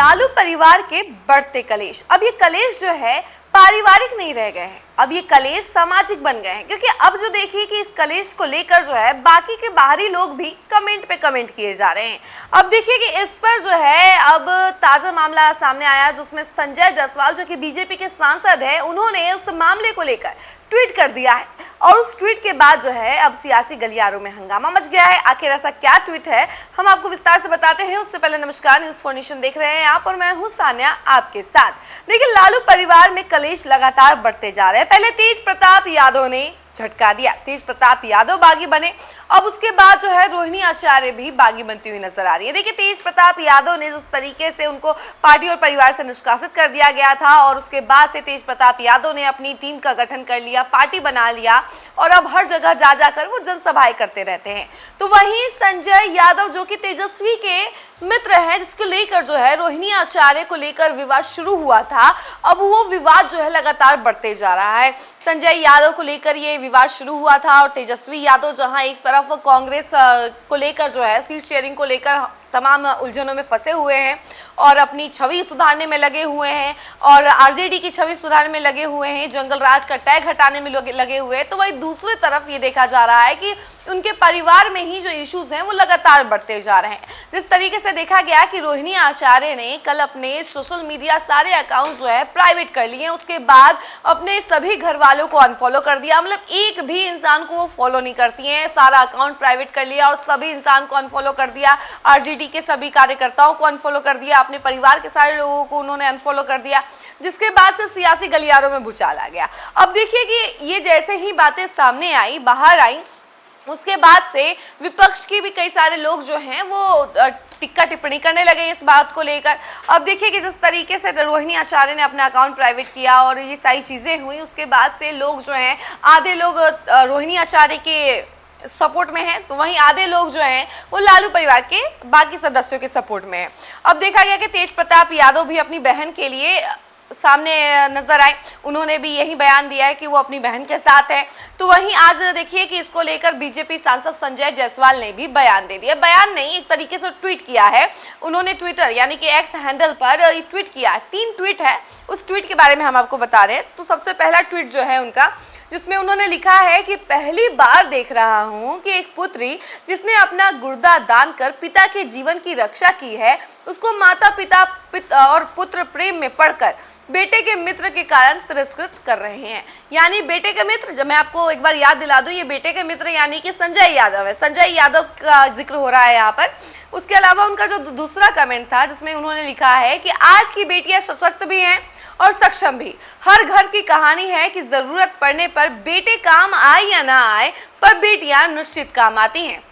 लालू परिवार के बढ़ते कलेश। अब ये कलेश जो है पारिवारिक नहीं रह गए हैं, अब ये कलेश सामाजिक बन गए हैं, क्योंकि अब जो देखिए कि इस कलेश को लेकर जो है बाकी के बाहरी लोग भी कमेंट पे कमेंट किए जा रहे हैं। अब देखिए कि इस पर जो है अब ताजा मामला सामने आया, जिसमें संजय जायसवाल जो कि बीजेपी के सांसद है, उन्होंने उस मामले को लेकर ट्वीट कर दिया है और उस ट्वीट के बाद जो है अब सियासी गलियारों में हंगामा मच गया है। आखिर ऐसा क्या ट्वीट है, हम आपको विस्तार से बताते हैं। उससे पहले नमस्कार, न्यूज़ फॉर नेशन देख रहे हैं आप और मैं हूं सान्या आपके साथ। देखिए, लालू परिवार में कलेश लगातार बढ़ते जा रहे हैं। पहले तेज प्रताप यादव ने झटका दिया, तेज प्रताप यादव बागी बने। अब उसके बाद जो है रोहिणी आचार्य भी बागी बनती हुई नजर आ रही है। देखिए, तेज प्रताप यादव ने जिस तरीके से उनको पार्टी और परिवार से निष्कासित कर दिया गया था और उसके बाद से तेज प्रताप यादव ने अपनी टीम का गठन कर लिया, पार्टी बना लिया और अब हर जगह जा जाकर वो जनसभाएं करते रहते हैं। तो वहीं संजय यादव जो कि तेजस्वी के मित्र हैं, जिसको लेकर जो है रोहिणी आचार्य को लेकर विवाद शुरू हुआ था, अब वो विवाद जो है लगातार बढ़ते जा रहा है। संजय यादव को लेकर ये विवाद शुरू हुआ था और तेजस्वी यादव जहां एक तरफ कांग्रेस को लेकर जो है सीट शेयरिंग को लेकर तमाम उलझनों में फंसे हुए हैं और अपनी छवि सुधारने में लगे हुए हैं और आरजेडी की छवि सुधारने में लगे हुए हैं, जंगल राज का टैग हटाने में लगे हुए हैं। तो वही दूसरी तरफ ये देखा जा रहा है कि उनके परिवार में ही जो इश्यूज हैं वो लगातार बढ़ते जा रहे हैं। जिस तरीके से देखा गया कि रोहिणी आचार्य ने कल अपने सोशल मीडिया सारे अकाउंट जो है प्राइवेट कर लिए, उसके बाद अपने सभी घर वालों को अनफॉलो कर दिया। मतलब एक भी इंसान को वो फॉलो नहीं करती हैं, सारा अकाउंट प्राइवेट कर लिया और सभी इंसान को अनफॉलो कर दिया। आरजेडी के सभी कार्यकर्ताओं को अनफॉलो कर दिया, अपने परिवार के सारे लोगों को उन्होंने अनफॉलो कर दिया, जिसके बाद से सियासी गलियारों में भूचाल आ गया। अब देखिए कि ये जैसे ही बातें सामने आई, बाहर आई, उसके बाद से विपक्ष के भी कई सारे लोग जो हैं वो टिक्का टिप्पणी करने लगे इस बात को लेकर। अब देखिए कि जिस तरीके से रोहिणी आचार्य ने अपना अकाउंट प्राइवेट किया और ये सारी चीजें हुई, उसके बाद से लोग जो हैं, आधे लोग रोहिणी आचार्य के सपोर्ट में है, तो वहीं आधे लोग जो हैं वो लालू परिवार के बाकी सदस्यों के सपोर्ट में है। अब देखा गया कि तेज प्रताप यादव भी अपनी बहन के लिए सामने नजर आए, उन्होंने भी यही बयान दिया है कि वो अपनी बहन के साथ है। तो वहीं आज देखिए कि इसको लेकर बीजेपी सांसद संजय जायसवाल ने भी बयान दे दिया, बयान नहीं एक तरीके से ट्वीट किया है उन्होंने, ट्विटर यानी कि एक्स हैंडल पर ट्वीट किया है। 3 ट्वीट है, उस ट्वीट के बारे में हम आपको बता रहे हैं। तो सबसे पहला ट्वीट जो है उनका, जिसमें उन्होंने लिखा है कि पहली बार देख रहा हूं कि एक पुत्री जिसने अपना गुर्दा दान कर पिता के जीवन की रक्षा की है, उसको माता पिता और पुत्र प्रेम में पढ़कर बेटे के मित्र के कारण तिरस्कृत कर रहे हैं। यानी बेटे के मित्र, जब मैं आपको एक बार याद दिला दूं, ये बेटे के मित्र यानी कि संजय यादव है, संजय यादव का जिक्र हो रहा है यहाँ पर। उसके अलावा उनका जो दूसरा कमेंट था, जिसमें उन्होंने लिखा है कि आज की बेटियां सशक्त भी हैं और सक्षम भी। हर घर की कहानी है कि जरूरत पड़ने पर बेटे काम आए या ना आए, पर बेटियां निश्चित काम आती हैं।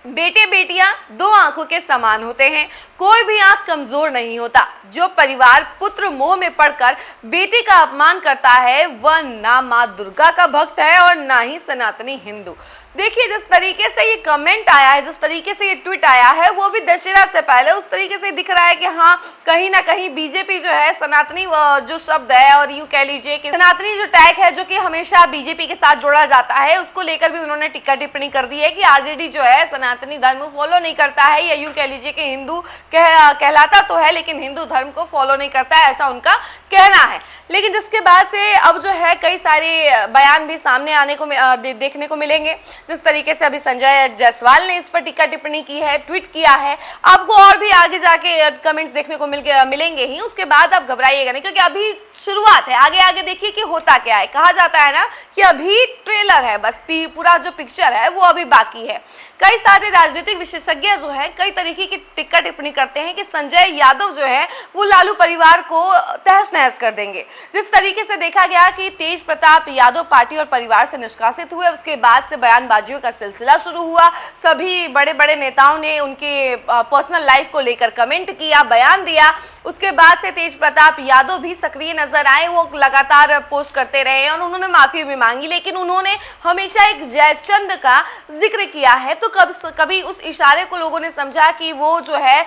बेटे बेटियां 2 आंखों के समान होते हैं, कोई भी आंख कमजोर नहीं होता। जो परिवार पुत्र मोह में पड़कर बेटे का अपमान करता है, वह ना माँ दुर्गा का भक्त है और ना ही सनातनी हिंदू। देखिए, जिस तरीके से ये कमेंट आया है, जिस तरीके से ये ट्वीट आया है, वो भी दशहरा से पहले उस तरीके से दिख रहा है कि हाँ, कहीं ना कहीं बीजेपी जो है सनातनी जो शब्द है और यूं कह लीजिए कि सनातनी जो टैग है जो कि हमेशा बीजेपी के साथ जोड़ा जाता है, उसको लेकर भी उन्होंने टिक्का टिप्पणी कर दी है कि आरजेडी जो है सनातनी धर्म फॉलो नहीं करता है, या यूं कह लीजिए कि हिंदू कहलाता तो है लेकिन हिंदू धर्म को फॉलो नहीं करता है, ऐसा उनका कहना है। लेकिन जिसके बाद से अब जो है कई सारे बयान भी सामने आने को देखने को मिलेंगे। जिस तरीके से अभी संजय जायसवाल ने इस पर टिक्का टिप्पणी की है, ट्वीट किया है, आपको और भी आगे जाके कमेंट देखने को मिलेंगे ही। उसके बाद आप घबराइएगा नहीं, क्योंकि अभी शुरुआत है, आगे आगे देखिए कि होता क्या है। कहा जाता है ना कि अभी ट्रेलर है, बस पूरा जो पिक्चर है वो अभी बाकी है। कई सारे राजनीतिक विशेषज्ञ जो है कई तरीके की टिक्का टिप्पणी करते हैं कि संजय यादव जो है वो लालू परिवार को तहस नहस कर देंगे। जिस तरीके से देखा गया कि तेज प्रताप यादव पार्टी और परिवार से निष्कासित हुए, उसके बाद से बयानबाजियों का सिलसिला शुरू हुआ। सभी बड़े बड़े नेताओं ने उनके पर्सनल लाइफ को लेकर कमेंट किया, बयान दिया। उसके बाद से तेज प्रताप यादव भी सक्रिय नजर आए, वो लगातार पोस्ट करते रहे और उन्होंने माफी भी मांगी, लेकिन उन्होंने हमेशा एक जयचंद का जिक्र किया है। तो कभी उस इशारे को लोगों ने समझा कि वो जो है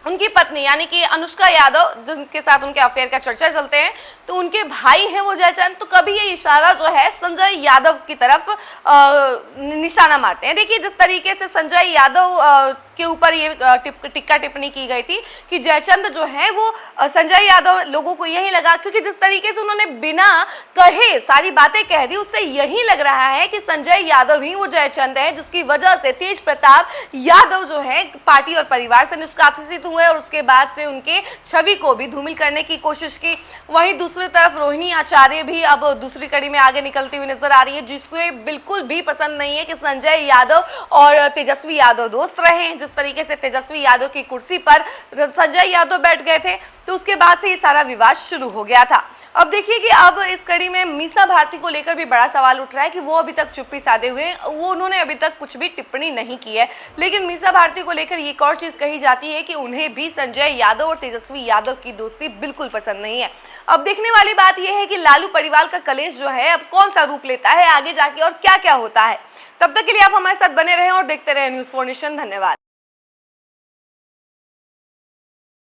उनकी पत्नी यानी कि अनुष्का यादव, जिनके साथ उनके अफेयर का चर्चा चलते हैं, तो उनके भाई हैं वो जयचंद। तो कभी ये इशारा जो है संजय यादव की तरफ निशाना मारते हैं। देखिए, जिस तरीके से संजय यादव के ऊपर ये टिक्का टिप्पणी की गई थी कि जयचंद जो है वो संजय यादव, लोगों को यही लगा क्योंकि जिस तरीके से उन्होंने बिना कहे सारी बातें कह दी, उससे यही लग रहा है कि संजय यादव ही वो जयचंद है, जिसकी वजह से तेज प्रताप यादव जो है पार्टी और परिवार से निष्कासित हुए और उसके बाद से उनके छवि को भी धूमिल करने की कोशिश की। वहीं दूसरी तरफ रोहिणी आचार्य भी अब दूसरी कड़ी में आगे निकलती हुई नजर आ रही है, जिससे बिल्कुल भी पसंद नहीं है कि संजय यादव और तेजस्वी यादव दोस्त रहे। जिस तरीके से तेजस्वी यादव की कुर्सी पर संजय यादव बैठ गए थे, तो उसके बाद से ये सारा विवाद शुरू हो गया था। अब देखिए कि अब इस कड़ी में मीसा भारती को लेकर भी बड़ा सवाल उठ रहा है कि वो अभी तक चुप्पी साधे हुए, वो उन्होंने अभी तक कुछ भी टिप्पणी नहीं की है। लेकिन मीसा भारती को लेकर एक और चीज कही जाती है कि उन्हें भी संजय यादव और तेजस्वी यादव की दोस्ती बिल्कुल पसंद नहीं है। अब देखने वाली बात यह है कि लालू परिवार का कलेश जो है अब कौन सा रूप लेता है आगे जाके और क्या क्या होता है। तब तक के लिए आप हमारे साथ बने रहें और देखते रहें न्यूज़4 नेशन। धन्यवाद।